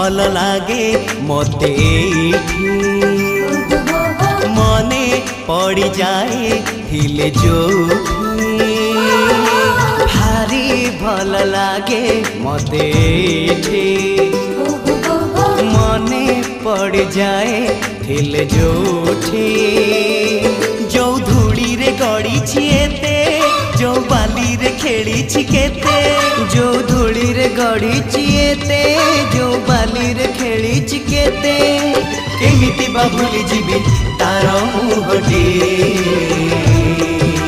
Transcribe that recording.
भल लागे मते मने पड़ी जाए थिले जो भारी भल लागे मते मने पड़ जाए थिले जोठी जो धूली रे गड़ी छिएते जो बाली रे खेली छिकेते जो धूली रे गड़ी छिएते जो बाली रे खेली छिकेते केमिति बा भूली जीवी तार मुहटी